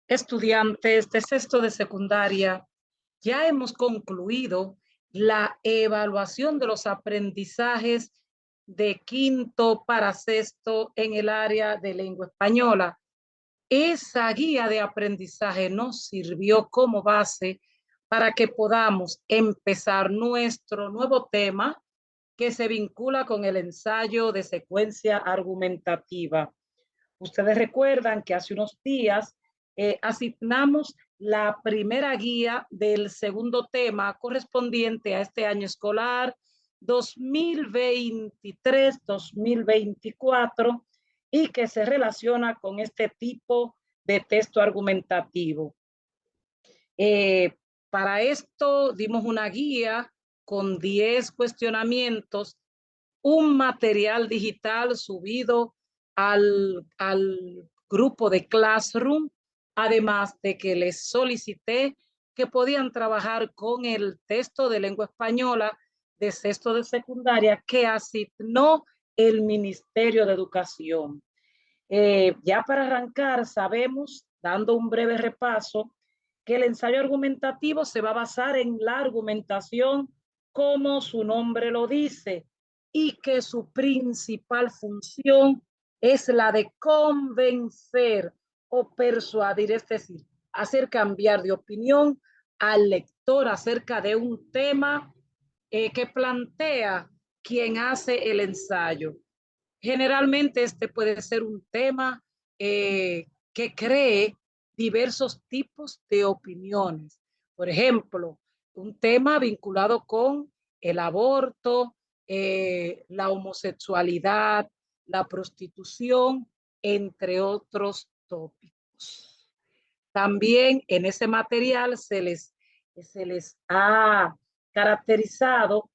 Estudiantes de sexto de secundaria, ya hemos concluido la evaluación de los aprendizajes de quinto para sexto en el área de lengua española. Esa guía de aprendizaje nos sirvió como base para que podamos empezar nuestro nuevo tema que se vincula con el ensayo de secuencia argumentativa. Ustedes recuerdan que hace unos días asignamos la primera guía del segundo tema correspondiente a este año escolar 2023-2024 y que se relaciona con este tipo de texto argumentativo. Para esto dimos una guía con 10 cuestionamientos, un material digital subido al grupo de Classroom, además de que les solicité que podían trabajar con el texto de lengua española de sexto de secundaria que asignó el Ministerio de Educación. Ya para arrancar, sabemos, dando un breve repaso, que el ensayo argumentativo se va a basar en la argumentación como su nombre lo dice y que su principal función es la de convencer o persuadir, es decir, hacer cambiar de opinión al lector acerca de un tema que plantea quien hace el ensayo. Generalmente este puede ser un tema que cree diversos tipos de opiniones. Por ejemplo, un tema vinculado con el aborto, la homosexualidad, la prostitución, entre otros tópicos. También en ese material se les ha caracterizado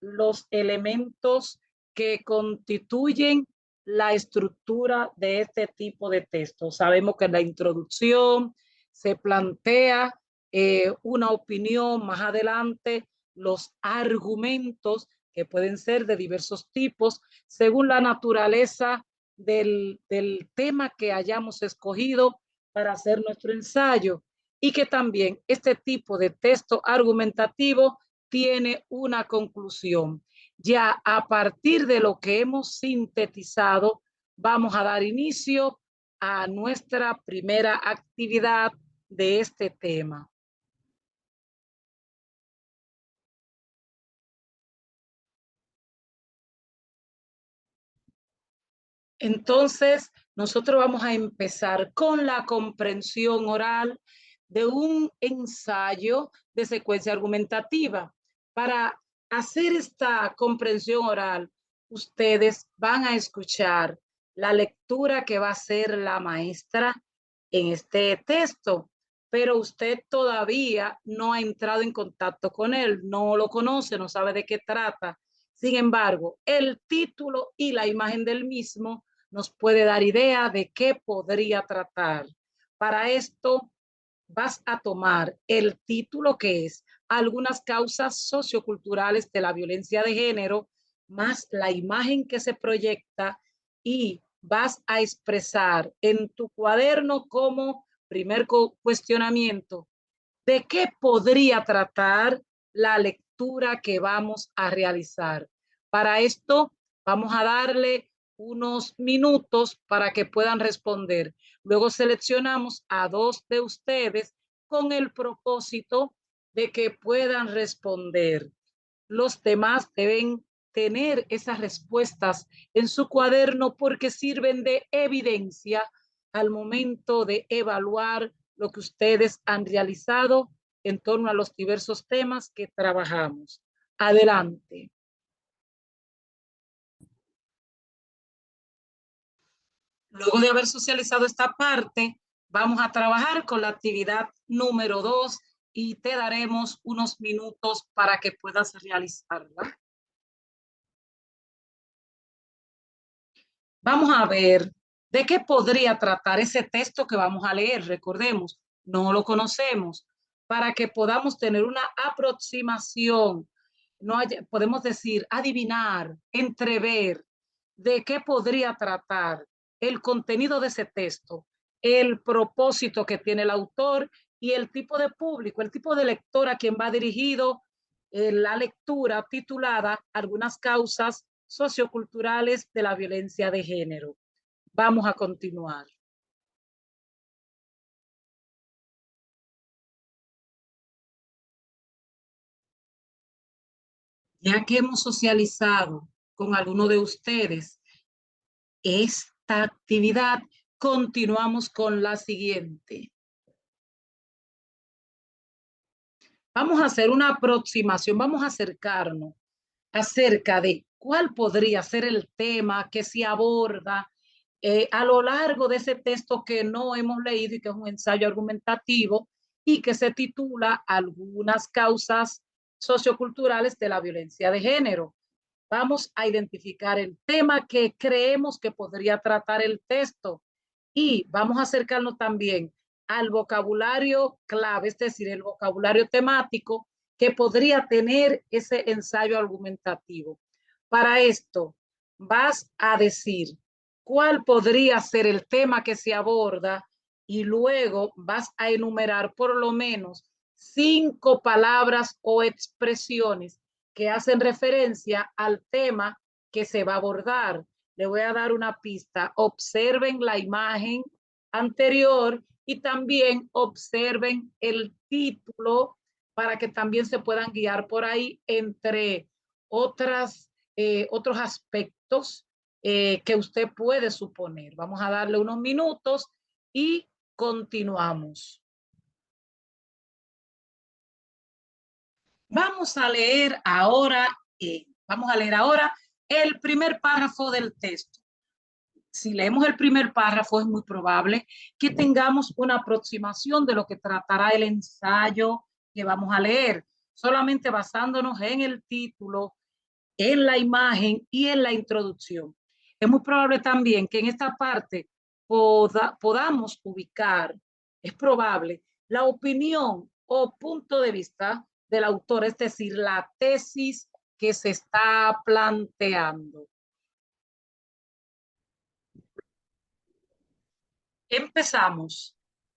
los elementos que constituyen la estructura de este tipo de texto. Sabemos que en la introducción se plantea una opinión, más adelante los argumentos que pueden ser de diversos tipos según la naturaleza del tema que hayamos escogido para hacer nuestro ensayo, y que también este tipo de texto argumentativo tiene una conclusión. Ya a partir de lo que hemos sintetizado, vamos a dar inicio a nuestra primera actividad de este tema. Entonces, nosotros vamos a empezar con la comprensión oral de un ensayo de secuencia argumentativa. Para hacer esta comprensión oral, ustedes van a escuchar la lectura que va a hacer la maestra en este texto, pero usted todavía no ha entrado en contacto con él, no lo conoce, no sabe de qué trata. Sin embargo, el título y la imagen del mismo nos puede dar idea de qué podría tratar. Para esto vas a tomar el título que es Algunas causas socioculturales de la violencia de género, más la imagen que se proyecta, y vas a expresar en tu cuaderno como primer cuestionamiento de qué podría tratar la lectura que vamos a realizar. Para esto vamos a darle unos minutos para que puedan responder. Luego seleccionamos a 2 de ustedes con el propósito de que puedan responder. Los demás deben tener esas respuestas en su cuaderno porque sirven de evidencia al momento de evaluar lo que ustedes han realizado en torno a los diversos temas que trabajamos. Adelante. Luego de haber socializado esta parte, vamos a trabajar con la actividad número 2 y te daremos unos minutos para que puedas realizarla. Vamos a ver de qué podría tratar ese texto que vamos a leer. Recordemos, no lo conocemos. Para que podamos tener una aproximación, podemos decir, adivinar, entrever de qué podría tratar el contenido de ese texto. el propósito que tiene el autor y el tipo de público, el tipo de lector a quien va dirigido la lectura titulada Algunas causas socioculturales de la violencia de género. Vamos a continuar. Ya que hemos socializado con alguno de ustedes esta actividad, continuamos con la siguiente. Vamos a hacer una aproximación, vamos a acercarnos acerca de cuál podría ser el tema que se aborda a lo largo de ese texto que no hemos leído y que es un ensayo argumentativo y que se titula Algunas causas socioculturales de la violencia de género. Vamos a identificar el tema que creemos que podría tratar el texto y vamos a acercarnos también al vocabulario clave, es decir, el vocabulario temático que podría tener ese ensayo argumentativo. Para esto, vas a decir cuál podría ser el tema que se aborda y luego vas a enumerar por lo menos 5 palabras o expresiones que hacen referencia al tema que se va a abordar. Le voy a dar una pista. Observen la imagen anterior y también observen el título para que también se puedan guiar por ahí entre otros aspectos que usted puede suponer. Vamos a darle unos minutos y continuamos. Vamos a leer ahora el primer párrafo del texto. Si leemos el primer párrafo, es muy probable que tengamos una aproximación de lo que tratará el ensayo que vamos a leer, solamente basándonos en el título, en la imagen y en la introducción. Es muy probable también que en esta parte podamos ubicar, es probable, la opinión o punto de vista del autor, es decir, la tesis que se está planteando. Empezamos.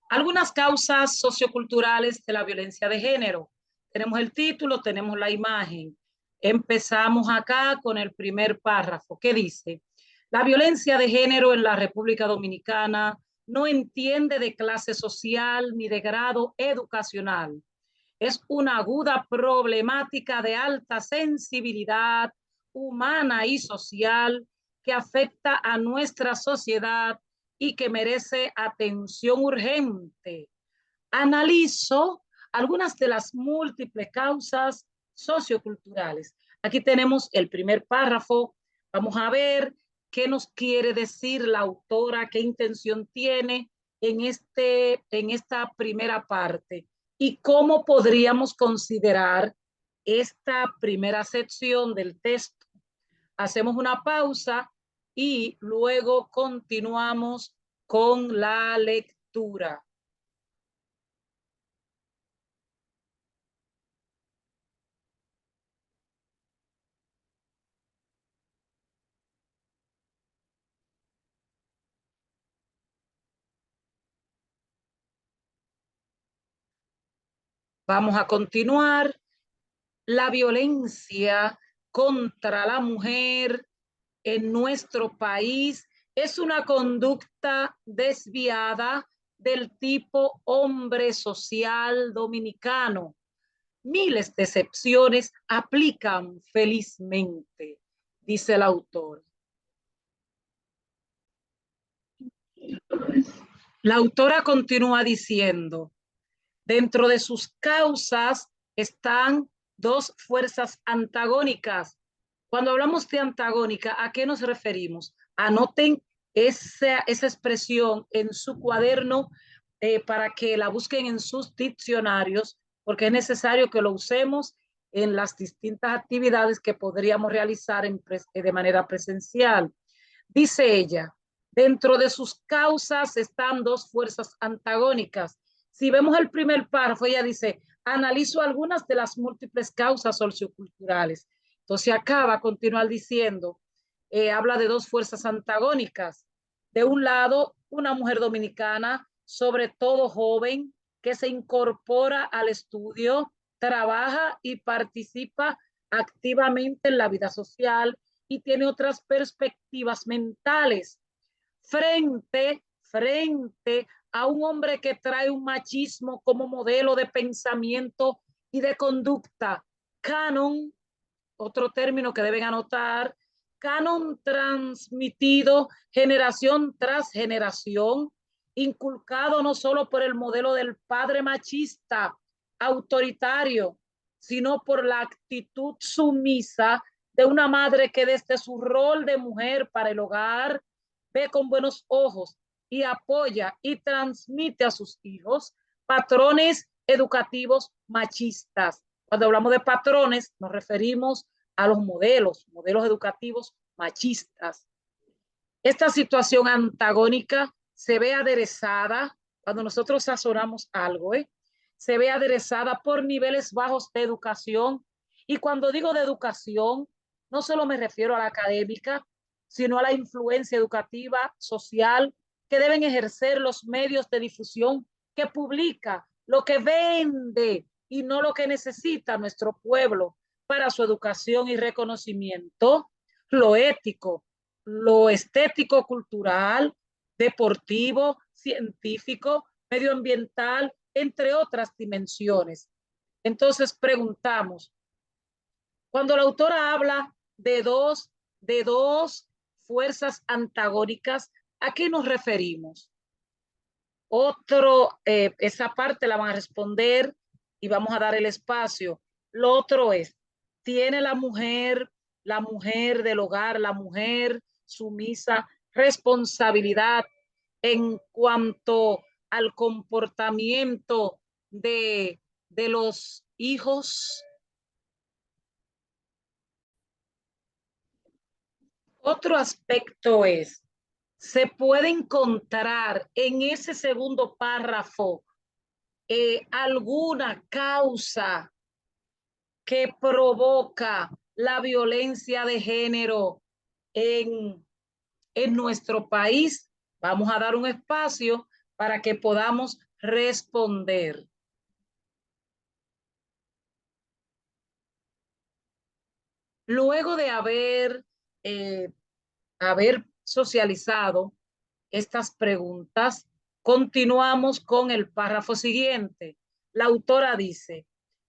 Algunas causas socioculturales de la violencia de género. Tenemos el título, tenemos la imagen. Empezamos acá con el primer párrafo que dice: la violencia de género en la República Dominicana no entiende de clase social ni de grado educacional. Es una aguda problemática de alta sensibilidad humana y social que afecta a nuestra sociedad y que merece atención urgente. Analizo algunas de las múltiples causas socioculturales. Aquí tenemos el primer párrafo. Vamos a ver qué nos quiere decir la autora, qué intención tiene en esta primera parte y cómo podríamos considerar esta primera sección del texto. Hacemos una pausa y luego continuamos con la lectura. Vamos a continuar. La violencia contra la mujer en nuestro país es una conducta desviada del tipo hombre social dominicano. Miles de excepciones aplican felizmente, dice el autor. La autora continúa diciendo: dentro de sus causas están dos fuerzas antagónicas. Cuando hablamos de antagónica, ¿a qué nos referimos? Anoten esa expresión en su cuaderno para que la busquen en sus diccionarios, porque es necesario que lo usemos en las distintas actividades que podríamos realizar de manera presencial. Dice ella: dentro de sus causas están dos fuerzas antagónicas. Si vemos el primer párrafo, ella dice: analizo algunas de las múltiples causas socioculturales. Entonces acá va a continuar diciendo, habla de dos fuerzas antagónicas. De un lado una mujer dominicana, sobre todo joven, que se incorpora al estudio, trabaja y participa activamente en la vida social y tiene otras perspectivas mentales frente a un hombre que trae un machismo como modelo de pensamiento y de conducta. Canon, otro término que deben anotar, canon transmitido generación tras generación, inculcado no solo por el modelo del padre machista, autoritario, sino por la actitud sumisa de una madre que desde su rol de mujer para el hogar ve con buenos ojos y apoya y transmite a sus hijos patrones educativos machistas. Cuando hablamos de patrones, nos referimos a los modelos educativos machistas. Esta situación antagónica se ve aderezada cuando nosotros sazonamos algo, se ve aderezada por niveles bajos de educación. Y cuando digo de educación, no solo me refiero a la académica, sino a la influencia educativa, social, que deben ejercer los medios de difusión que publica, lo que vende y no lo que necesita nuestro pueblo para su educación y reconocimiento, lo ético, lo estético, cultural, deportivo, científico, medioambiental, entre otras dimensiones. Entonces preguntamos, cuando la autora habla de dos fuerzas antagónicas, ¿a qué nos referimos? Esa parte la van a responder y vamos a dar el espacio. Lo otro es, ¿tiene la mujer del hogar, la mujer sumisa, responsabilidad en cuanto al comportamiento de los hijos? Otro aspecto es, se puede encontrar en ese segundo párrafo alguna causa que provoca la violencia de género en, en nuestro país. Vamos a dar un espacio para que podamos responder. Luego de haber socializado estas preguntas, continuamos con el párrafo siguiente. La autora dice,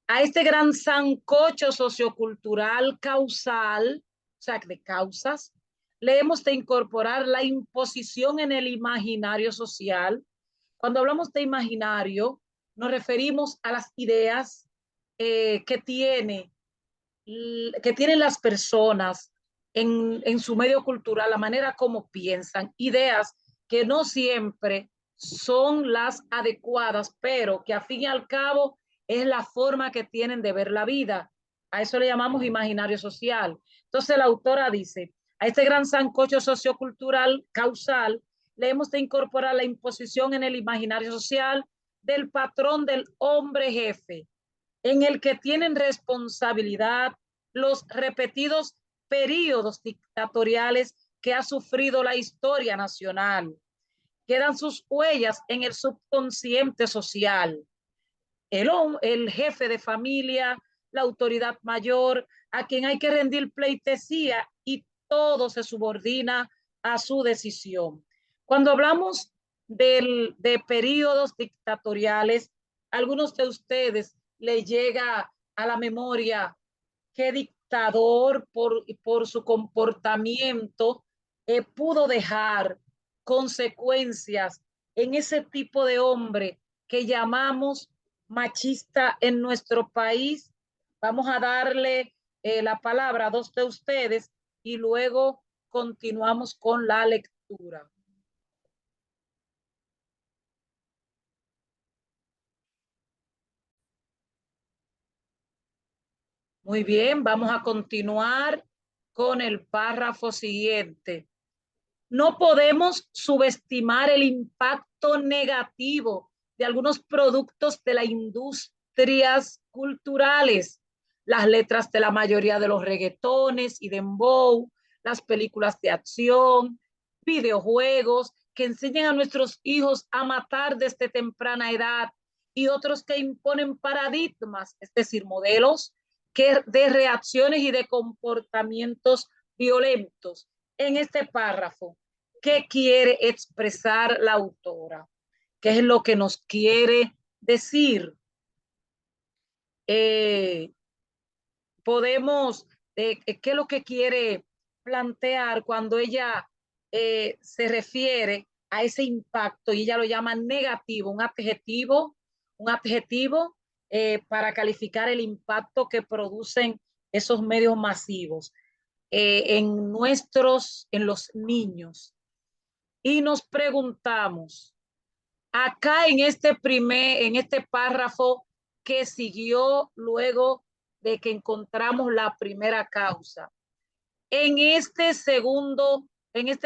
a este gran sancocho sociocultural causal, o sea, de causas, le hemos de incorporar la imposición en el imaginario social. Cuando hablamos de imaginario, nos referimos a las ideas que tienen las personas en su medio cultural, la manera como piensan, ideas que no siempre son las adecuadas, pero que a fin y al cabo es la forma que tienen de ver la vida. A eso le llamamos imaginario social. Entonces la autora dice, a este gran sancocho sociocultural causal le hemos de incorporar la imposición en el imaginario social del patrón del hombre jefe, en el que tienen responsabilidad los repetidos periodos dictatoriales que ha sufrido la historia nacional. Quedan sus huellas en el subconsciente social. El jefe de familia, la autoridad mayor, a quien hay que rendir pleitesía y todo se subordina a su decisión. Cuando hablamos de periodos dictatoriales, algunos de ustedes le llega a la memoria qué dictador por su comportamiento pudo dejar consecuencias en ese tipo de hombre que llamamos machista en nuestro país. Vamos a darle la palabra a dos de ustedes y luego continuamos con la lectura. Muy bien, vamos a continuar con el párrafo siguiente. No podemos subestimar el impacto negativo de algunos productos de las industrias culturales, las letras de la mayoría de los reggaetones y dembow, las películas de acción, videojuegos que enseñen a nuestros hijos a matar desde temprana edad, y otros que imponen paradigmas, es decir, modelos de reacciones y de comportamientos violentos. En este párrafo, ¿qué quiere expresar la autora? ¿Qué es lo que nos quiere decir? Podemos, ¿qué es lo que quiere plantear cuando ella se refiere a ese impacto y ella lo llama negativo, un adjetivo para calificar el impacto que producen esos medios masivos en los niños? Y nos preguntamos, acá en este párrafo que siguió luego de que encontramos la primera causa, en este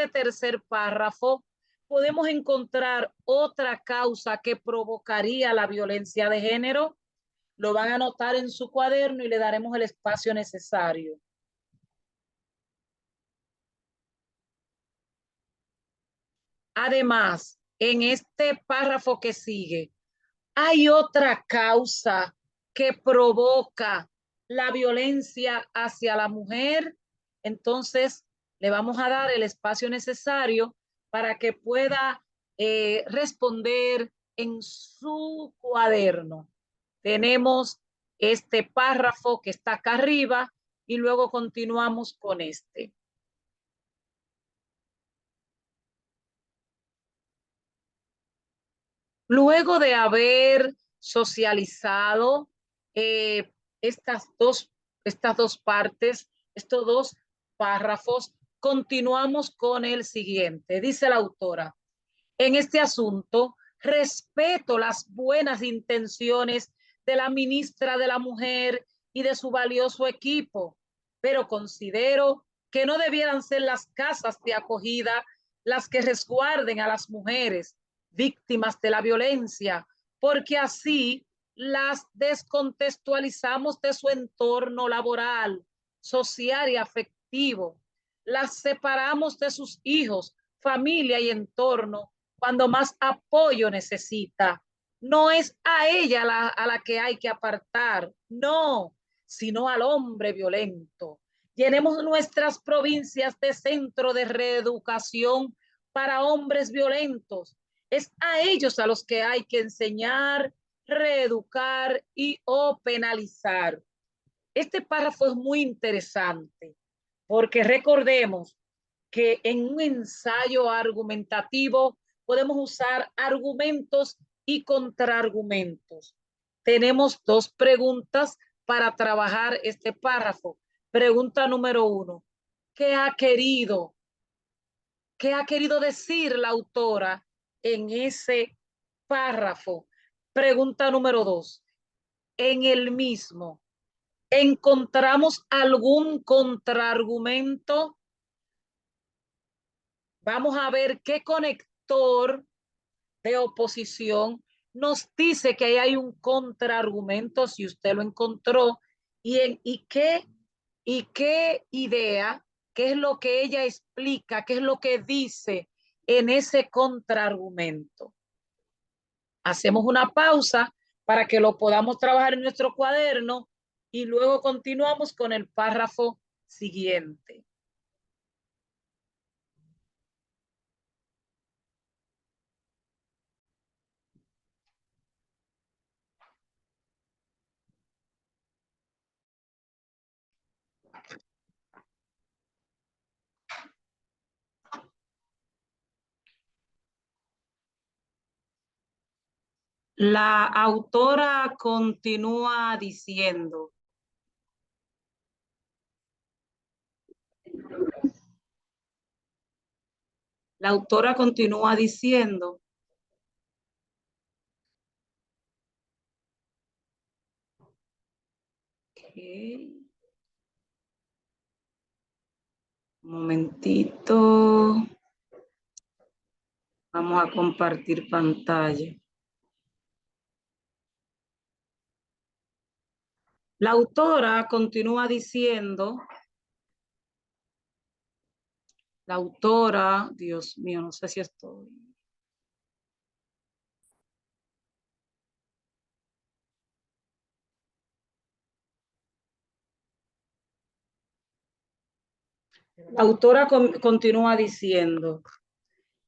tercer párrafo, podemos encontrar otra causa que provocaría la violencia de género. Lo van a anotar en su cuaderno y le daremos el espacio necesario. Además, en este párrafo que sigue, hay otra causa que provoca la violencia hacia la mujer. Entonces, le vamos a dar el espacio necesario para que pueda responder en su cuaderno. Tenemos este párrafo que está acá arriba y luego continuamos con este. Luego de haber socializado eh, estas dos partes, estos dos párrafos, continuamos con el siguiente. Dice la autora, en este asunto, respeto las buenas intenciones de la ministra de la Mujer y de su valioso equipo, pero considero que no debieran ser las casas de acogida las que resguarden a las mujeres víctimas de la violencia, porque así las descontextualizamos de su entorno laboral, social y afectivo. Las separamos de sus hijos, familia y entorno cuando más apoyo necesita. No es a ella a la que hay que apartar, no, sino al hombre violento. Llenemos nuestras provincias de centro de reeducación para hombres violentos. Es a ellos a los que hay que enseñar, reeducar y o penalizar. Este párrafo es muy interesante porque recordemos que en un ensayo argumentativo podemos usar argumentos y contraargumentos. Tenemos dos preguntas para trabajar este párrafo. Pregunta número 1. ¿Qué ha querido decir la autora en ese párrafo? Pregunta número 2. En el mismo, ¿encontramos algún contraargumento? Vamos a ver qué conector de oposición nos dice que ahí hay un contraargumento, si usted lo encontró, y qué idea, qué es lo que ella explica, qué es lo que dice en ese contraargumento. Hacemos una pausa para que lo podamos trabajar en nuestro cuaderno y luego continuamos con el párrafo siguiente. La autora continúa diciendo, la autora continúa diciendo, okay, un momentito, vamos a compartir pantalla. La autora continúa diciendo, la autora, Dios mío, no sé si estoy. La autora continúa diciendo,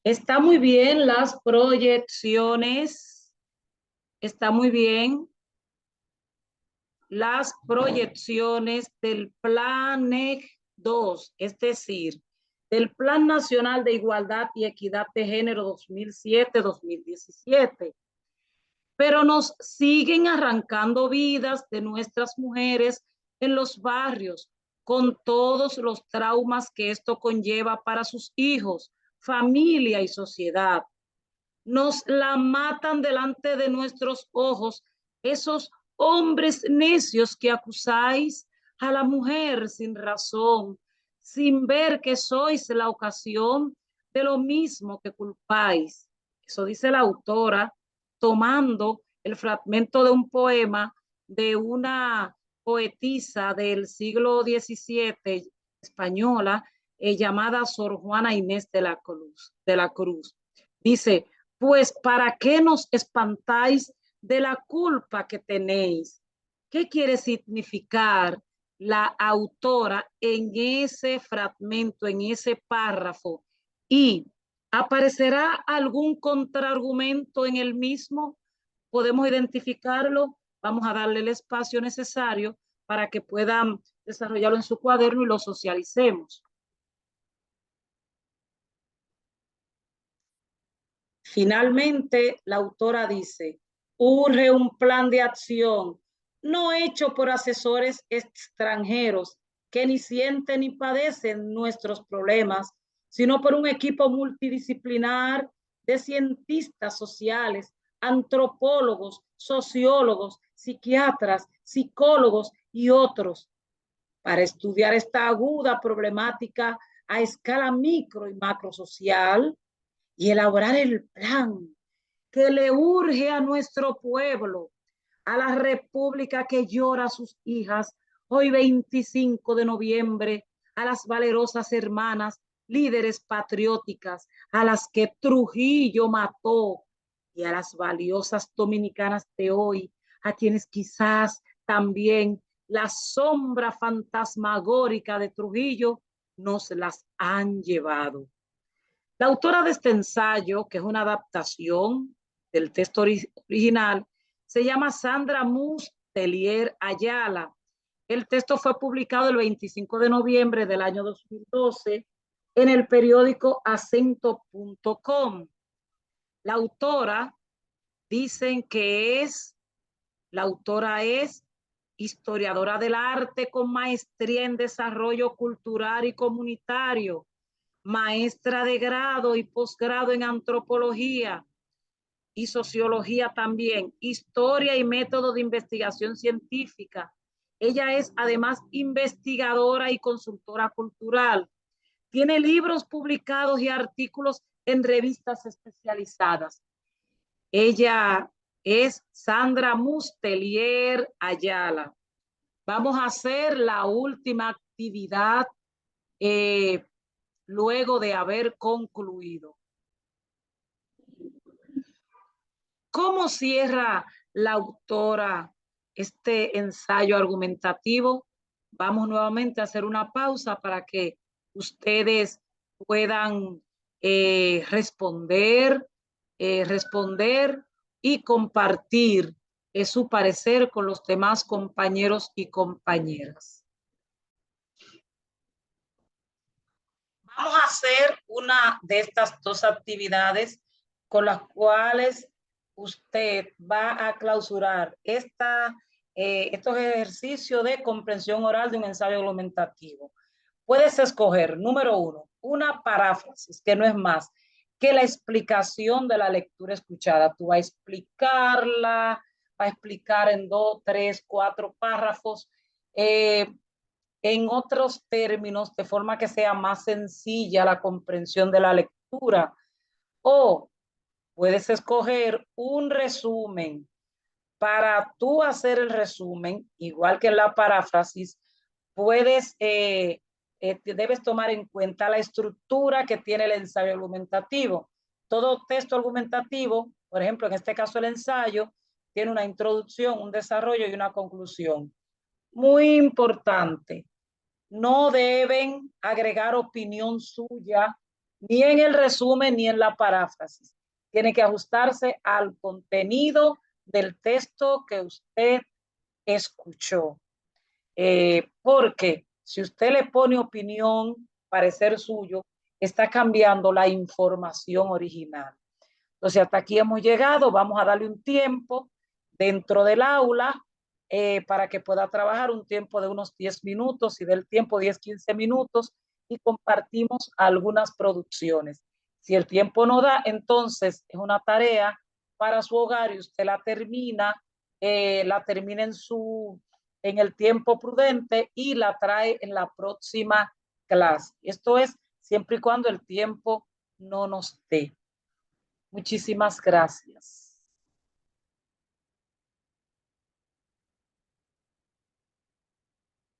está muy bien las proyecciones, está muy bien las proyecciones del Plan NEC 2, es decir, del Plan Nacional de Igualdad y Equidad de Género 2007-2017, pero nos siguen arrancando vidas de nuestras mujeres en los barrios, con todos los traumas que esto conlleva para sus hijos, familia y sociedad. Nos la matan delante de nuestros ojos esos hombres necios que acusáis a la mujer sin razón, sin ver que sois la ocasión de lo mismo que culpáis. Eso dice la autora, tomando el fragmento de un poema de una poetisa del siglo XVII española llamada Sor Juana Inés de la Cruz. Dice, pues ¿para qué nos espantáis de la culpa que tenéis? ¿Qué quiere significar la autora en ese fragmento, en ese párrafo? Y ¿aparecerá algún contraargumento en el mismo? ¿Podemos identificarlo? Vamos a darle el espacio necesario para que puedan desarrollarlo en su cuaderno y lo socialicemos. Finalmente, la autora dice, urge un plan de acción, no hecho por asesores extranjeros que ni sienten ni padecen nuestros problemas, sino por un equipo multidisciplinar de cientistas sociales, antropólogos, sociólogos, psiquiatras, psicólogos y otros, para estudiar esta aguda problemática a escala micro y macro social y elaborar el plan que le urge a nuestro pueblo, a la república que llora a sus hijas, hoy 25 de noviembre, a las valerosas hermanas, líderes patrióticas, a las que Trujillo mató, y a las valiosas dominicanas de hoy, a quienes quizás también la sombra fantasmagórica de Trujillo nos las han llevado. La autora de este ensayo, que es una adaptación del texto original, se llama Sandra Mustelier Ayala. El texto fue publicado el 25 de noviembre del año 2012 en el periódico acento.com. La autora dicen que la autora es historiadora del arte con maestría en desarrollo cultural y comunitario, maestra de grado y posgrado en antropología y sociología también, historia y método de investigación científica. Ella es además investigadora y consultora cultural. Tiene libros publicados y artículos en revistas especializadas. Ella es Sandra Mustelier Ayala. Vamos a hacer la última actividad luego de haber concluido. ¿Cómo cierra la autora este ensayo argumentativo? Vamos nuevamente a hacer una pausa para que ustedes puedan responder y compartir su parecer con los demás compañeros y compañeras. Vamos a hacer una de estas dos actividades con las cuales usted va a clausurar estos ejercicios de comprensión oral de un ensayo argumentativo. Puedes escoger, número 1, una paráfrasis, que no es más que la explicación de la lectura escuchada. Tú vas a explicarla, vas a explicar en 2, 3, 4 párrafos, en otros términos, de forma que sea más sencilla la comprensión de la lectura. O puedes escoger un resumen. Para tú hacer el resumen, igual que en la paráfrasis, debes tomar en cuenta la estructura que tiene el ensayo argumentativo. Todo texto argumentativo, por ejemplo, en este caso el ensayo, tiene una introducción, un desarrollo y una conclusión. Muy importante. No deben agregar opinión suya ni en el resumen ni en la paráfrasis. Tiene que ajustarse al contenido del texto que usted escuchó. Porque si usted le pone opinión, parecer suyo, está cambiando la información original. Entonces, hasta aquí hemos llegado. Vamos a darle un tiempo dentro del aula para que pueda trabajar un tiempo de unos 10 minutos y del tiempo 10, 15 minutos y compartimos algunas producciones. Si el tiempo no da, entonces es una tarea para su hogar y usted la termina en el tiempo prudente y la trae en la próxima clase. Esto es siempre y cuando el tiempo no nos dé. Muchísimas gracias.